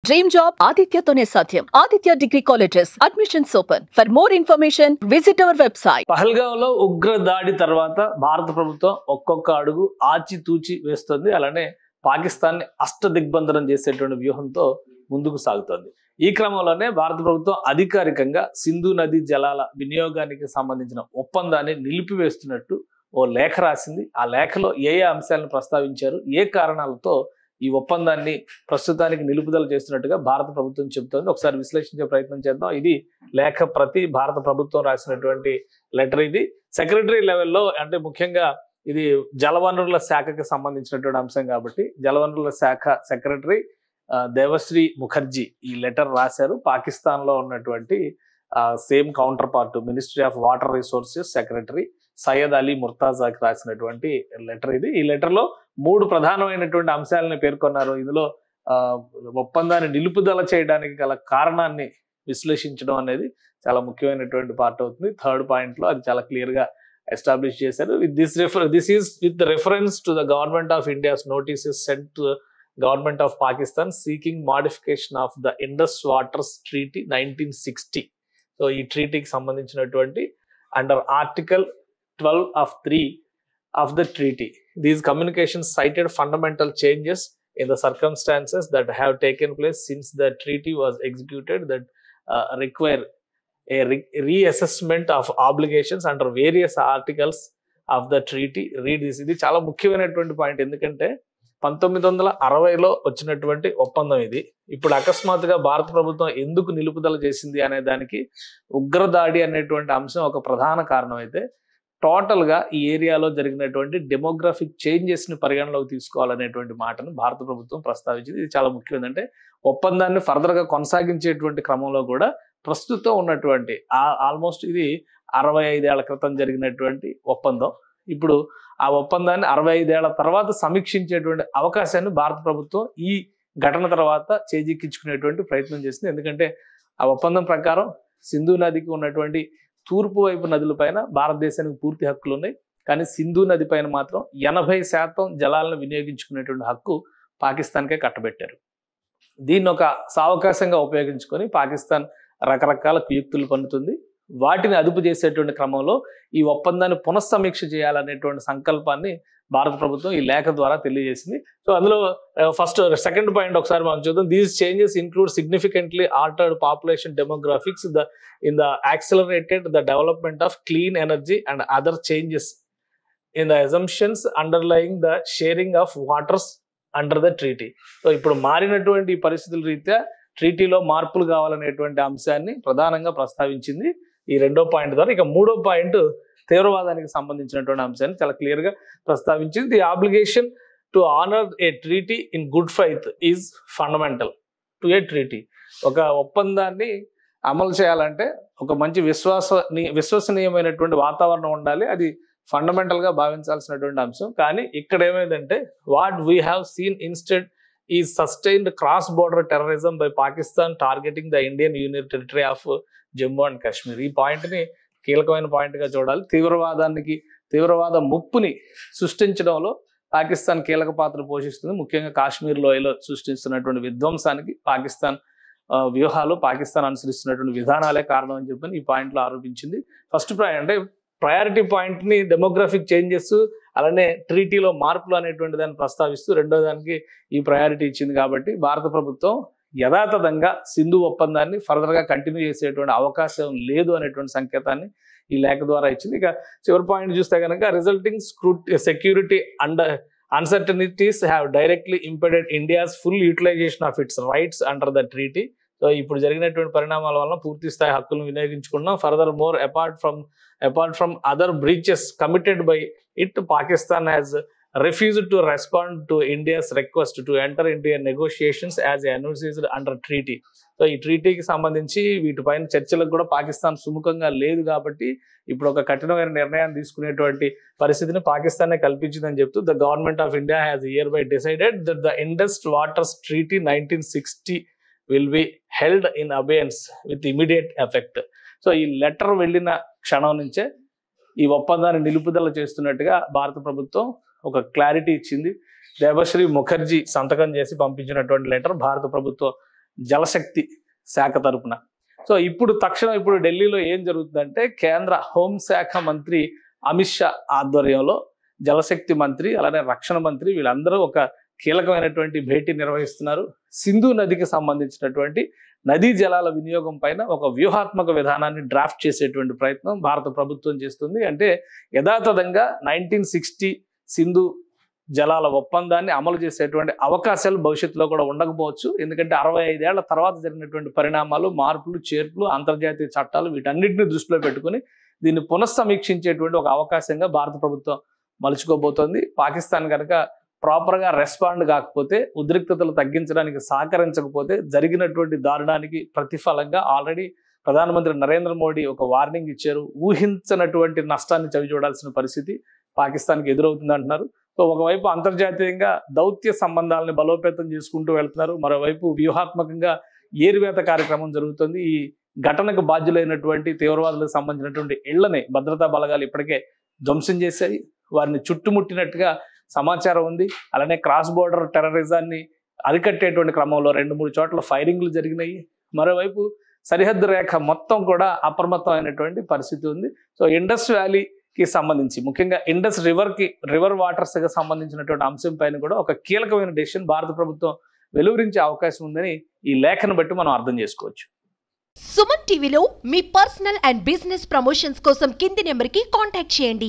dream job ఆదిత్యతోనే సాధ్యం. Aditya degree colleges admissions open. For more information visit our website. పహల్గాంలో ఉగ్ర దాడి తర్వాత భారత ప్రభుత్వం ఒక్కొక్క అడుగు ఆచితూచి వేస్తుంది. అలానే పాకిస్తాన్ ని అష్టదిగ్బంధనం చేసేటువంటి వ్యూహంతో ముందుకు సాగుతోంది. ఈ క్రమంలోనే భారత ప్రభుత్వం అధికారికంగా సింధు నది జలాల వినియోగానికి సంబంధించిన ఒప్పందాన్ని నిలిపివేస్తున్నట్టు ఓ లేఖ రాసింది. ఆ లేఖలో ఏ అంశాలను ప్రస్తావించారు, ఏ కారణాలతో ఈ ఒప్పందాన్ని ప్రస్తుతానికి నిలుపుదల చేస్తున్నట్టుగా భారత ప్రభుత్వం చెబుతోంది. ఒకసారి విశ్లేషించే ప్రయత్నం చేద్దాం. ఇది లేఖ ప్రతి భారత ప్రభుత్వం రాసినటువంటి లెటర్. ఇది సెక్రటరీ లెవెల్లో, అంటే ముఖ్యంగా ఇది జలవనరుల శాఖకి సంబంధించినటువంటి అంశం కాబట్టి జలవనరుల శాఖ సెక్రటరీ దేవశ్రీ ముఖర్జీ ఈ లెటర్ రాశారు. పాకిస్తాన్ లో ఉన్నటువంటి same counterpart ministry of water resources secretary Syed Ali ముర్తాజాకి రాసినటువంటి లెటర్ ఇది. ఈ లెటర్ లో 3 ప్రధానమైనటువంటి అంశాలను పేర్కొన్నారు. ఇందులో ఒప్పందాన్ని నిలుపుదల చేయడానికి గల కారణాన్ని విశ్లేషించడం అనేది చాలా ముఖ్యమైనటువంటి పార్ట్ అవుతుంది. 3rd పాయింట్ లో అది చాలా క్లియర్ గా ఎస్టాబ్లిష్ చేశారు. This is with reference to the government of India's notices sent to government of Pakistan seeking modification of the Indus waters treaty 1960. So ఈ ట్రీటీకి సంబంధించినటువంటి under article 12 of 3 of the treaty. These communications cited fundamental changes in the circumstances that have taken place since the treaty was executed that require a reassessment of obligations under various articles of the treaty. Read this. ఇది చాలా ముఖ్యమైనటువంటి point. ఎందుకంటే 1960లో వచ్చినటువంటి ఒప్పందం ఇది. ఇప్పుడు అకస్మాత్తుగా భారత ప్రభుత్వం ఎందుకు నిలుపుదల చేసింది అనే దానికి ఉగ్రదాడి అనేటువంటి అంశం ఒక ప్రధాన కారణం అయితే, టోటల్ గా ఈ ఏరియాలో జరిగినటువంటి డెమోగ్రఫిక్ చేంజెస్ ని పరిగణలోకి తీసుకోవాలనేటువంటి మాటను భారత ప్రభుత్వం ప్రస్తావించింది. ఇది చాలా ముఖ్యం. ఏంటంటే ఒప్పందాన్ని ఫర్దర్ గా కొనసాగించేటువంటి క్రమంలో కూడా ప్రస్తుతం ఉన్నటువంటి ఆల్మోస్ట్ ఇది 65 ఏళ్ల క్రితం జరిగినటువంటి ఒప్పందం. ఇప్పుడు ఆ ఒప్పందాన్ని 65 ఏళ్ల తర్వాత సమీక్షించేటువంటి అవకాశాన్ని భారత ప్రభుత్వం ఈ ఘటన తర్వాత చేజిక్కించుకునేటువంటి ప్రయత్నం చేసింది. ఎందుకంటే ఆ ఒప్పందం ప్రకారం సింధు నదికి ఉన్నటువంటి తూర్పు వైపు నదుల పైన భారతదేశానికి పూర్తి హక్కులు ఉన్నాయి. కానీ సింధు నది పైన మాత్రం 80% జలాలను వినియోగించుకునేటువంటి హక్కు పాకిస్తాన్కే కట్టబెట్టారు. దీన్ని ఒక సావకాశంగా ఉపయోగించుకొని పాకిస్తాన్ రకరకాల కుయుక్తులు పన్నుతుంది. వాటిని అదుపు చేసేటువంటి క్రమంలో ఈ ఒప్పందాన్ని పునఃసమీక్ష చేయాలనేటువంటి సంకల్పాన్ని భారత ప్రభుత్వం ఈ లేఖ ద్వారా తెలియజేసింది. సో అందులో సెకండ్ పాయింట్ ఒకసారి మనం చూద్దాం. These changes include significantly altered population demographics in the accelerated the development of clean energy and other changes in the assumptions underlying the sharing of waters under the treaty. So ఇప్పుడు మారినటువంటి పరిస్థితుల రీత్యా ట్రీటీలో మార్పులు కావాలనేటువంటి అంశాన్ని ప్రధానంగా ప్రస్తావించింది ఈ 2వ పాయింట్ ద్వారా. ఇక 3వ పాయింట్ తీవ్రవాదానికి సంబంధించినటువంటి అంశాన్ని చాలా క్లియర్ గా ప్రస్తావించింది. The obligation to honour a treaty in good faith is fundamental to a treaty. ఒక ఒప్పందాన్ని అమలు చేయాలంటే ఒక మంచి విశ్వసనీయమైనటువంటి వాతావరణం ఉండాలి. అది ఫండమెంటల్ గా భావించాల్సినటువంటి అంశం. కానీ ఇక్కడ ఏమైందంటే what we have seen instead is sustained cross border terrorism by Pakistan targeting the Indian union territory of Jammu and Kashmir. ఈ పాయింట్ ని కీలకమైన పాయింట్ గా చూడాలి. తీవ్రవాద ముప్పుని సృష్టించడంలో పాకిస్తాన్ కీలక పాత్ర పోషిస్తుంది. ముఖ్యంగా కాశ్మీర్ లోయలో సృష్టిస్తున్నటువంటి విధ్వంసానికి పాకిస్తాన్ వ్యూహాలు, పాకిస్తాన్ అనుసరిస్తున్నటువంటి విధానాలే కారణం అని చెప్పి ఈ పాయింట్ లో ఆరోపించింది. ఫస్ట్ అంటే ప్రయారిటీ పాయింట్ ని డెమోగ్రఫిక్ చేంజెస్ అలానే ట్రీటీలో మార్పులు అనేటువంటి దాన్ని ప్రస్తావిస్తూ రెండో దానికి ఈ ప్రయారిటీ ఇచ్చింది. కాబట్టి భారత ప్రభుత్వం యథాతథంగా సింధు ఒప్పందాన్ని ఫర్దర్ గా కంటిన్యూ చేసేటువంటి అవకాశం లేదు అనేటువంటి సంకేతాన్ని ఈ లేఖ ద్వారా ఇచ్చింది. ఇక చివరి పాయింట్ చూస్తే కనుక resulting security under uncertainties have directly impeded India's full utilization of its rights under the treaty. So ఇప్పుడు జరిగినటువంటి పరిణామాల వలన పూర్తి స్థాయి హక్కులను వినియోగించుకున్నాం. Further more apart from other breaches committed by it, Pakistan has refused to respond to India's request to enter into negotiations as envisaged under treaty. So ఈ ట్రీటీకి సంబంధించి వీటిపైన చర్చలకు కూడా పాకిస్తాన్ సుముఖంగా లేదు. కాబట్టి ఇప్పుడు ఒక కఠినమైన నిర్ణయాన్ని తీసుకునేటువంటి పరిస్థితిని పాకిస్తానే కల్పించిందని చెప్తూ the government of India has hereby decided that the Indus waters treaty 1960 will be held in abeyance with immediate effect. So ఈ లెటర్ వెళ్ళిన క్షణం నుంచే ఈ ఒప్పందాన్ని నిలుపుదల చేస్తున్నట్టుగా భారత ప్రభుత్వం ఒక క్లారిటీ ఇచ్చింది. దేవశ్రీ ముఖర్జీ సంతకం చేసి పంపించినటువంటి లెటర్ భారత ప్రభుత్వం జలశక్తి శాఖ తరపున. సో ఇప్పుడు ఢిల్లీలో ఏం జరుగుతుందంటే కేంద్ర హోంశాఖ మంత్రి అమిత్ షా ఆధ్వర్యంలో జలశక్తి మంత్రి అలానే రక్షణ మంత్రి వీళ్ళందరూ ఒక కీలకమైనటువంటి భేటీ నిర్వహిస్తున్నారు. సింధు నదికి సంబంధించినటువంటి నదీ జలాల వినియోగం పైన ఒక వ్యూహాత్మక విధానాన్ని డ్రాఫ్ట్ చేసేటువంటి ప్రయత్నం భారత ప్రభుత్వం చేస్తుంది. అంటే యథాతథంగా 1960 సింధు జలాల ఒప్పందాన్ని అమలు చేసేటువంటి అవకాశాలు భవిష్యత్తులో కూడా ఉండకపోవచ్చు. ఎందుకంటే 65 ఏళ్ల తర్వాత జరిగినటువంటి పరిణామాలు, మార్పులు, చేర్పులు, అంతర్జాతీయ చట్టాలు వీటన్నిటిని దృష్టిలో పెట్టుకుని దీన్ని పునఃసమీక్షించేటువంటి ఒక అవకాశంగా భారత ప్రభుత్వం మలుచుకోబోతోంది. పాకిస్తాన్ కనుక ప్రాపర్గా రెస్పాండ్ కాకపోతే, ఉద్రిక్తతలు తగ్గించడానికి సహకరించకపోతే జరిగినటువంటి దారుణానికి ప్రతిఫలంగా ఆల్రెడీ ప్రధానమంత్రి నరేంద్ర మోడీ ఒక వార్నింగ్ ఇచ్చారు. ఊహించనటువంటి నష్టాన్ని చవి చూడాల్సిన పరిస్థితి పాకిస్తాన్కి ఎదురవుతుంది అంటున్నారు. సో ఒకవైపు అంతర్జాతీయంగా దౌత్య సంబంధాలను బలోపేతం చేసుకుంటూ వెళ్తున్నారు, మరోవైపు వ్యూహాత్మకంగా ఏరువేత కార్యక్రమం జరుగుతుంది. ఈ ఘటనకు బాధ్యులైనటువంటి తీవ్రవాదులకు సంబంధించినటువంటి ఇళ్లని భద్రతా బలగాలు ఇప్పటికే ధ్వంసం చేశాయి. వారిని చుట్టుముట్టినట్టుగా సమాచారం ఉంది. అలానే క్రాస్ బోర్డర్ టెర్రరిజాన్ని అరికట్టేటువంటి క్రమంలో 2-3 చోట్ల ఫైరింగ్లు జరిగినాయి. మరోవైపు సరిహద్దు రేఖ మొత్తం కూడా అప్రమత్తమైనటువంటి పరిస్థితి ఉంది. సో ఇండస్ వ్యాలీకి సంబంధించి, ముఖ్యంగా ఇండస్ రివర్ వాటర్స్కి సంబంధించినటువంటి అంశం పైన కూడా ఒక కీలకమైన డెసిషన్ భారత ప్రభుత్వం వెలువరించే అవకాశం ఉందని ఈ లేఖను బట్టి మనం అర్థం చేసుకోవచ్చు. సుమన్ టీవీలో మీ పర్సనల్ అండ్ బిజినెస్ ప్రమోషన్స్ కోసం కింది నెంబర్కి కాంటాక్ట్ చేయండి.